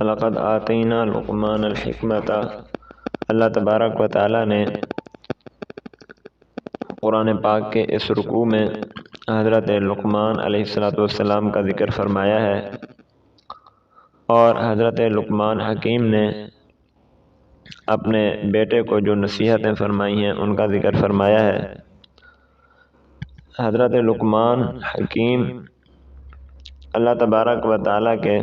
لقد آتینا لقمان الحکمت۔ اللہ تبارک و تعالیٰ نے قرآن پاک کے اس رکوع میں حضرت لقمان علیہ السلام کا ذکر فرمایا ہے، اور حضرت لقمان حکیم نے اپنے بیٹے کو جو نصیحتیں فرمائی ہیں ان کا ذکر فرمایا ہے۔ حضرت لقمان حکیم اللہ تبارک و تعالیٰ کے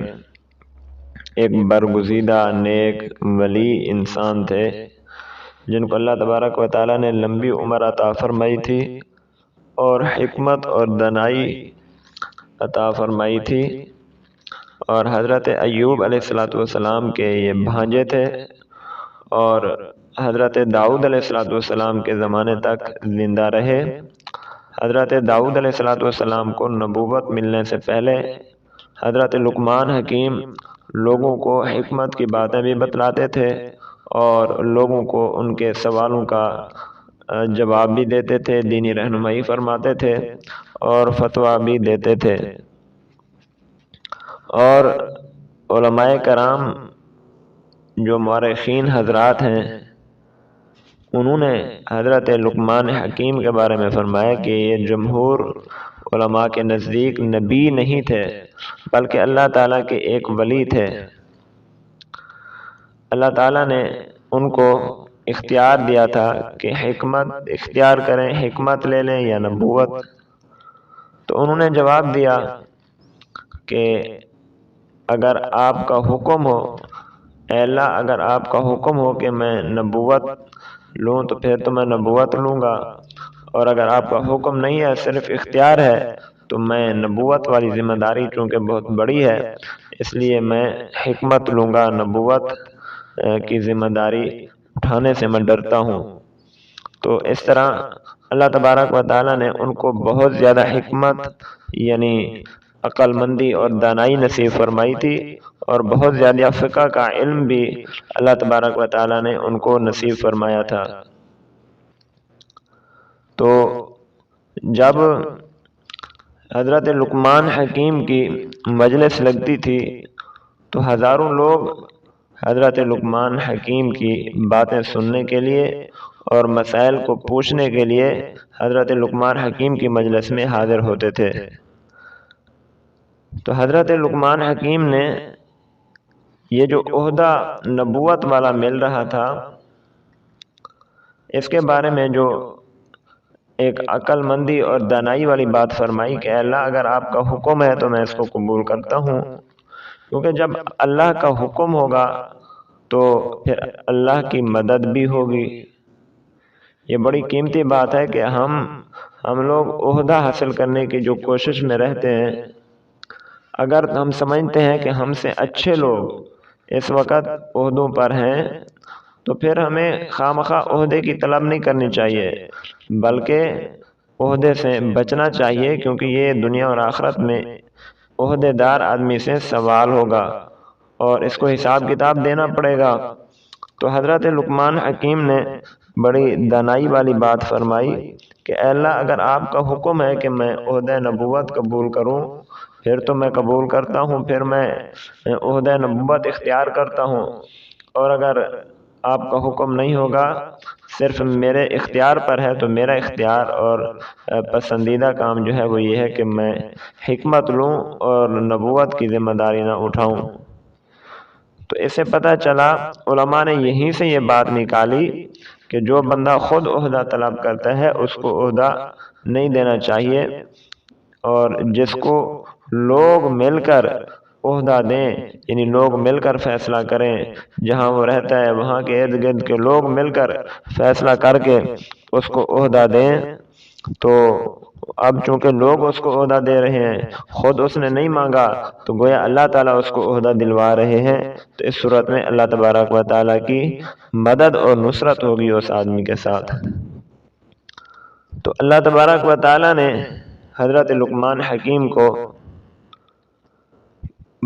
ایک برگزیدہ نیک ولی انسان تھے، جن کو اللہ تبارک و تعالیٰ نے لمبی عمر عطا فرمائی تھی اور حکمت اور دانائی عطا فرمائی تھی، اور حضرت ایوب علیہ السلام کے یہ بھانجے تھے، اور حضرت داؤد علیہ السلام کے زمانے تک زندہ رہے۔ حضرت داؤد علیہ السلام کو نبوت ملنے سے پہلے حضرت لقمان حکیم لوگوں کو حکمت کی باتیں بھی بتلاتے تھے، اور لوگوں کو ان کے سوالوں کا جواب بھی دیتے تھے، دینی رہنمائی فرماتے تھے اور فتویٰ بھی دیتے تھے۔ اور علماء کرام جو مورخین حضرات ہیں، انہوں نے حضرت لقمان حکیم کے بارے میں فرمایا کہ یہ جمہور علماء کے نزدیک نبی نہیں تھے، بلکہ اللہ تعالیٰ کے ایک ولی تھے۔ اللہ تعالیٰ نے ان کو اختیار دیا تھا کہ حکمت اختیار کریں، حکمت لے لیں یا نبوت۔ تو انہوں نے جواب دیا کہ اگر آپ کا حکم ہو، اے اللہ اگر آپ کا حکم ہو کہ میں نبوت لوں تو پھر تو میں نبوت لوں گا، اور اگر آپ کا حکم نہیں ہے، صرف اختیار ہے، تو میں نبوت والی ذمہ داری چونکہ بہت بڑی ہے، اس لیے میں حکمت لوں گا، نبوت کی ذمہ داری اٹھانے سے میں ڈرتا ہوں۔ تو اس طرح اللہ تبارک و تعالیٰ نے ان کو بہت زیادہ حکمت یعنی عقل مندی اور دانائی نصیب فرمائی تھی، اور بہت زیادہ فقہ کا علم بھی اللہ تبارک و تعالیٰ نے ان کو نصیب فرمایا تھا۔ تو جب حضرت لقمان حکیم کی مجلس لگتی تھی تو ہزاروں لوگ حضرت لقمان حکیم کی باتیں سننے کے لیے اور مسائل کو پوچھنے کے لیے حضرت لقمان حکیم کی مجلس میں حاضر ہوتے تھے۔ تو حضرت لقمان حکیم نے یہ جو عہدہ نبوت والا مل رہا تھا، اس کے بارے میں جو ایک عقل مندی اور دانائی والی بات فرمائی کہ اللہ اگر آپ کا حکم ہے تو میں اس کو قبول کرتا ہوں، کیونکہ جب اللہ کا حکم ہوگا تو پھر اللہ کی مدد بھی ہوگی۔ یہ بڑی قیمتی بات ہے کہ ہم لوگ عہدہ حاصل کرنے کی جو کوشش میں رہتے ہیں، اگر ہم سمجھتے ہیں کہ ہم سے اچھے لوگ اس وقت عہدوں پر ہیں تو پھر ہمیں خواہ عہدے کی طلب نہیں کرنی چاہیے، بلکہ عہدے سے بچنا چاہیے، کیونکہ یہ دنیا اور آخرت میں عہدے دار آدمی سے سوال ہوگا اور اس کو حساب کتاب دینا پڑے گا۔ تو حضرت لقمان حکیم نے بڑی دانائی والی بات فرمائی کہ اے اللہ اگر آپ کا حکم ہے کہ میں عہدہ نبوت قبول کروں پھر تو میں قبول کرتا ہوں، پھر میں عہدہ نبوت اختیار کرتا ہوں، اور اگر آپ کا حکم نہیں ہوگا، صرف میرے اختیار پر ہے، تو میرا اختیار اور پسندیدہ کام جو ہے وہ یہ ہے کہ میں حکمت لوں اور نبوت کی ذمہ داری نہ اٹھاؤں۔ تو اسے پتہ چلا، علماء نے یہیں سے یہ بات نکالی کہ جو بندہ خود عہدہ طلب کرتا ہے اس کو عہدہ نہیں دینا چاہیے، اور جس کو لوگ مل کر عہدہ دیں، یعنی لوگ مل کر فیصلہ کریں، جہاں وہ رہتا ہے وہاں کے ارد گرد کے لوگ مل کر فیصلہ کر کے اس کو عہدہ دیں، تو اب چونکہ لوگ اس کو عہدہ دے رہے ہیں، خود اس نے نہیں مانگا، تو گویا اللہ تعالیٰ اس کو عہدہ دلوا رہے ہیں، تو اس صورت میں اللہ تبارک و تعالیٰ کی مدد اور نصرت ہوگی اس آدمی کے ساتھ۔ تو اللہ تبارک و تعالیٰ نے حضرت لقمان حکیم کو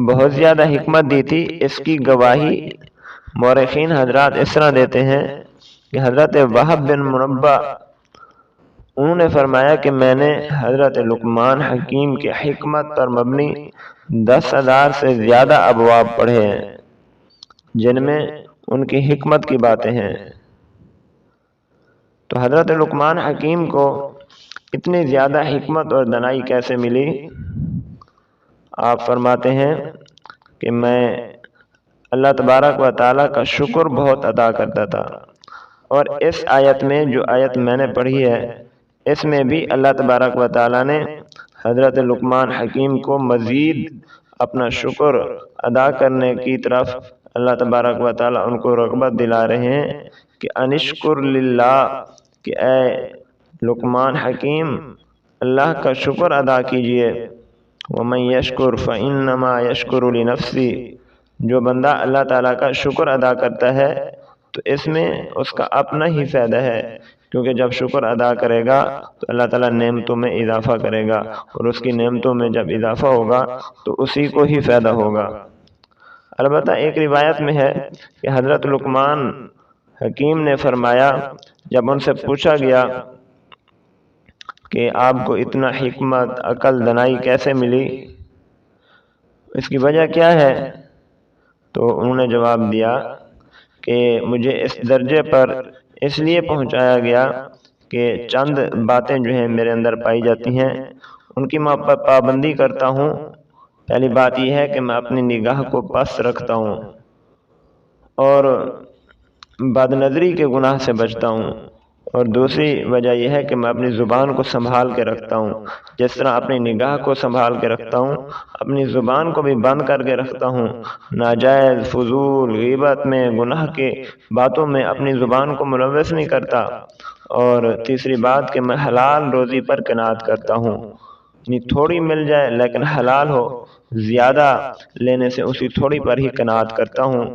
بہت زیادہ حکمت دی تھی۔ اس کی گواہی مورخین حضرات اس طرح دیتے ہیں کہ حضرت وہب بن منبع انہوں نے فرمایا کہ میں نے حضرت لقمان حکیم کی حکمت پر مبنی 10,000 سے زیادہ ابواب پڑھے ہیں، جن میں ان کی حکمت کی باتیں ہیں۔ تو حضرت لقمان حکیم کو اتنی زیادہ حکمت اور دانائی کیسے ملی؟ آپ فرماتے ہیں کہ میں اللہ تبارک و تعالیٰ کا شکر بہت ادا کرتا تھا، اور اس آیت میں جو آیت میں نے پڑھی ہے اس میں بھی اللہ تبارک و تعالیٰ نے حضرت لقمان حکیم کو مزید اپنا شکر ادا کرنے کی طرف اللہ تبارک و تعالیٰ ان کو رغبت دلا رہے ہیں کہ انشکر للہ، کہ اے لقمان حکیم اللہ کا شکر ادا کیجئے۔ وَمَن يَشْكُرْ فَإِنَّمَا يَشْكُرُ لِنَفْسِهِ، جو بندہ اللہ تعالیٰ کا شکر ادا کرتا ہے تو اس میں اس کا اپنا ہی فائدہ ہے، کیونکہ جب شکر ادا کرے گا تو اللہ تعالیٰ نعمتوں میں اضافہ کرے گا، اور اس کی نعمتوں میں جب اضافہ ہوگا تو اسی کو ہی فائدہ ہوگا۔ البتہ ایک روایت میں ہے کہ حضرت لقمان حکیم نے فرمایا، جب ان سے پوچھا گیا کہ آپ کو اتنا حکمت، عقل، دانائی کیسے ملی، اس کی وجہ کیا ہے، تو انہوں نے جواب دیا کہ مجھے اس درجے پر اس لیے پہنچایا گیا کہ چند باتیں جو ہیں میرے اندر پائی جاتی ہیں ان کی میں پابندی کرتا ہوں۔ پہلی بات یہ ہے کہ میں اپنی نگاہ کو پست رکھتا ہوں اور بد نظری کے گناہ سے بچتا ہوں، اور دوسری وجہ یہ ہے کہ میں اپنی زبان کو سنبھال کے رکھتا ہوں۔ جس طرح اپنی نگاہ کو سنبھال کے رکھتا ہوں، اپنی زبان کو بھی بند کر کے رکھتا ہوں، ناجائز، فضول، غیبت میں، گناہ کے باتوں میں اپنی زبان کو ملوث نہیں کرتا، اور تیسری بات کہ میں حلال روزی پر قناعت کرتا ہوں، یعنی تھوڑی مل جائے لیکن حلال ہو، زیادہ لینے سے اسی تھوڑی پر ہی قناعت کرتا ہوں،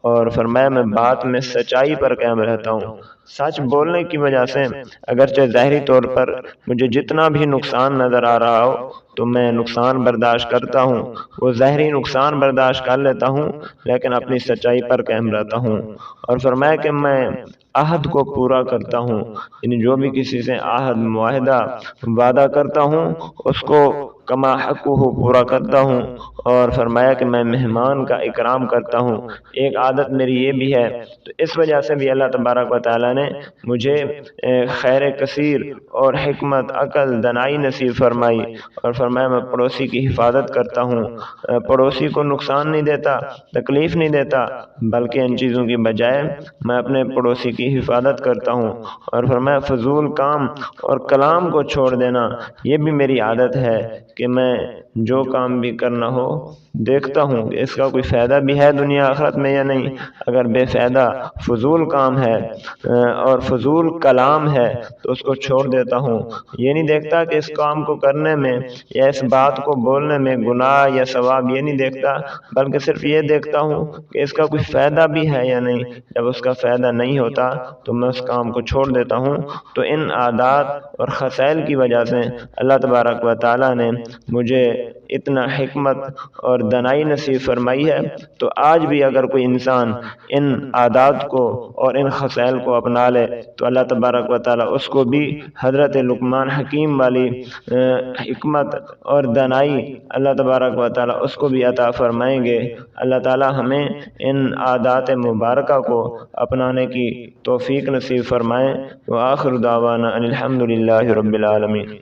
اور فرمایا میں بات میں سچائی پر قائم رہتا ہوں۔ سچ بولنے کی وجہ سے اگرچہ ظاہری طور پر مجھے جتنا بھی نقصان نظر آ رہا ہو تو میں نقصان برداشت کرتا ہوں، وہ ظاہری نقصان برداشت کر لیتا ہوں، لیکن اپنی سچائی پر قائم رہتا ہوں۔ اور فرمایا کہ میں عہد کو پورا کرتا ہوں، یعنی جو بھی کسی سے عہد، معاہدہ، وعدہ کرتا ہوں اس کو کما حقہ پورا کرتا ہوں، اور فرمایا کہ میں مہمان کا اکرام کرتا ہوں۔ ایک عادت میری یہ بھی ہے، تو اس وجہ سے بھی اللہ تبارک و تعالیٰ نے مجھے خیر کثیر اور حکمت، عقل، دانائی نصیب فرمائی، اور فرمایا میں پڑوسی کی حفاظت کرتا ہوں، پڑوسی کو نقصان نہیں دیتا، تکلیف نہیں دیتا، بلکہ ان چیزوں کی بجائے میں اپنے پڑوسی کی حفاظت کرتا ہوں، اور فرمایا فضول کام اور کلام کو چھوڑ دینا یہ بھی میری عادت ہے کہ میں جو کام بھی کرنا ہو دیکھتا ہوں کہ اس کا کوئی فائدہ بھی ہے دنیا آخرت میں یا نہیں۔ اگر بے فائدہ فضول کام ہے اور فضول کلام ہے تو اس کو چھوڑ دیتا ہوں، یہ نہیں دیکھتا کہ اس کام کو کرنے میں یا اس بات کو بولنے میں گناہ یا ثواب، یہ نہیں دیکھتا، بلکہ صرف یہ دیکھتا ہوں کہ اس کا کوئی فائدہ بھی ہے یا نہیں۔ جب اس کا فائدہ نہیں ہوتا تو میں اس کام کو چھوڑ دیتا ہوں۔ تو ان عادات اور خصائل کی وجہ سے اللہ تبارک و تعالیٰ نے مجھے اتنا حکمت اور دانائی نصیب فرمائی ہے۔ تو آج بھی اگر کوئی انسان ان عادات کو اور ان خصائل کو اپنا لے تو اللہ تبارک و تعالیٰ اس کو بھی حضرت لقمان حکیم والی حکمت اور دانائی اللہ تبارک و تعالیٰ اس کو بھی عطا فرمائیں گے۔ اللہ تعالیٰ ہمیں ان عادات مبارکہ کو اپنانے کی توفیق نصیب فرمائیں۔ وآخر دعوانا ان الحمد للہ رب العالمین۔